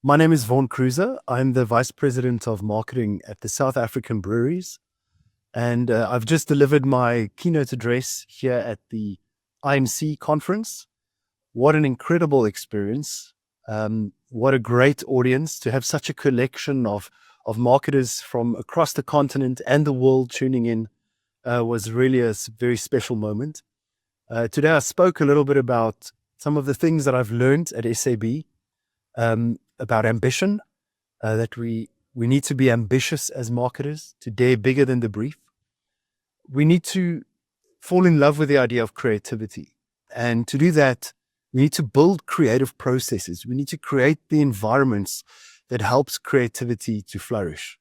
My name is Vaughan Croeser. I'm the Vice President of Marketing at the South African Breweries. And I've just delivered my keynote address here at the IMC conference. What an incredible experience. What a great audience to have such a collection of marketers from across the continent and the world tuning in was really a very special moment. Today I spoke a little bit about some of the things that I've learned at SAB, about ambition, that we need to be ambitious as marketers, to dare bigger than the brief. We need to fall in love with the idea of creativity. And to do that, we need to build creative processes. We need to create the environments that helps creativity to flourish.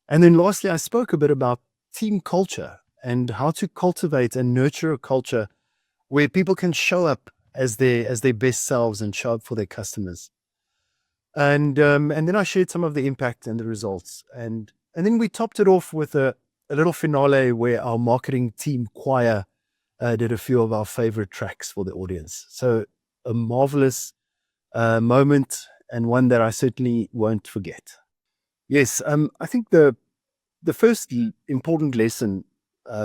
And then lastly, I spoke a bit about team culture and how to cultivate and nurture a culture where people can show up as their best selves and show up for their customers. And then I shared some of the impact and the results. And then we topped it off with a little finale where our marketing team choir did a few of our favorite tracks for the audience. So a marvelous moment, and one that I certainly won't forget. Yes, I think the first important lesson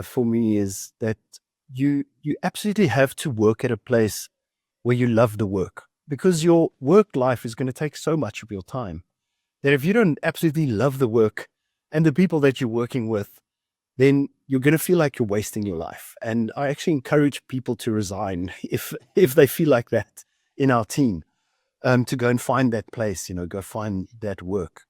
for me is that you absolutely have to work at a place where you love the work, because your work life is going to take so much of your time that if you don't absolutely love the work and the people that you're working with, then you're going to feel like you're wasting your life. And I actually encourage people to resign if they feel like that in our team, to go and find that place, go find that work.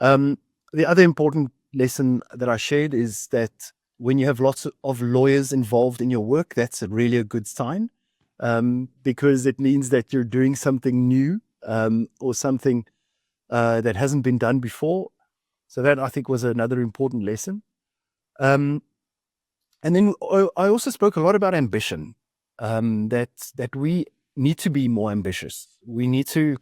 The other important lesson that I shared is that when you have lots of lawyers involved in your work, that's really a good sign, because it means that you're doing something new, or something that hasn't been done before. So that, I think, was another important lesson. And then I also spoke a lot about ambition, that we need to be more ambitious. We need to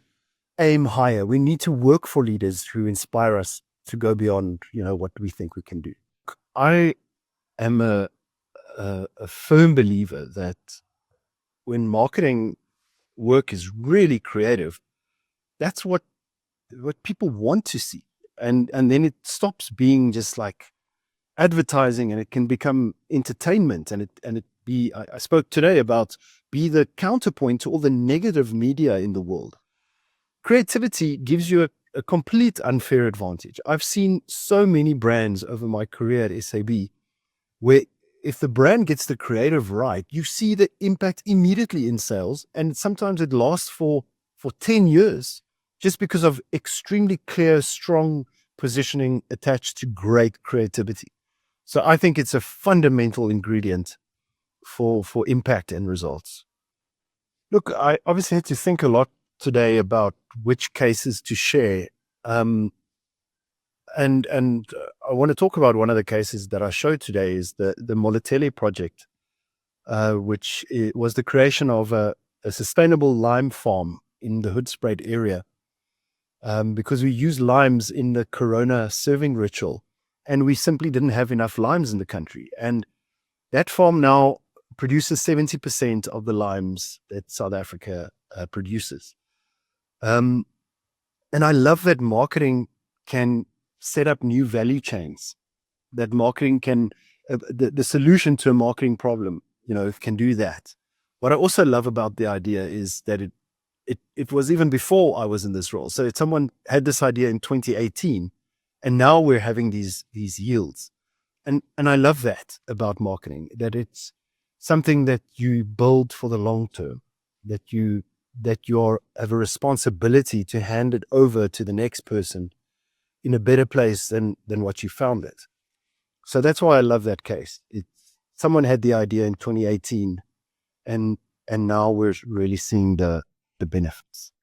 aim higher. We need to work for leaders who inspire us to go beyond, what we think we can do. I am a firm believer that when marketing work is really creative, that's what people want to see. And then it stops being just like advertising, and it can become entertainment, and it be, I spoke today about, be the counterpoint to all the negative media in the world. Creativity gives you a complete unfair advantage. I've seen so many brands over my career at SAB where if the brand gets the creative right, you see the impact immediately in sales, and sometimes it lasts for 10 years just because of extremely clear, strong positioning attached to great creativity. So I think it's a fundamental ingredient for impact and results. Look, I obviously had to think a lot today about which cases to share. And I want to talk about one of the cases that I showed today is the Moloteli project, which was the creation of a sustainable lime farm in the Hoedspruit area, because we use limes in the Corona serving ritual, and we simply didn't have enough limes in the country. And that farm now produces 70% of the limes that South Africa produces. And I love that marketing can set up new value chains, that marketing can, the solution to a marketing problem, can do that. What I also love about the idea is that it was even before I was in this role. So someone had this idea in 2018, and now we're having these yields. And I love that about marketing, that it's something that you build for the long term, that you have a responsibility to hand it over to the next person in a better place than what you found it. So that's why I love that case. Someone had the idea in 2018, and now we're really seeing the benefits.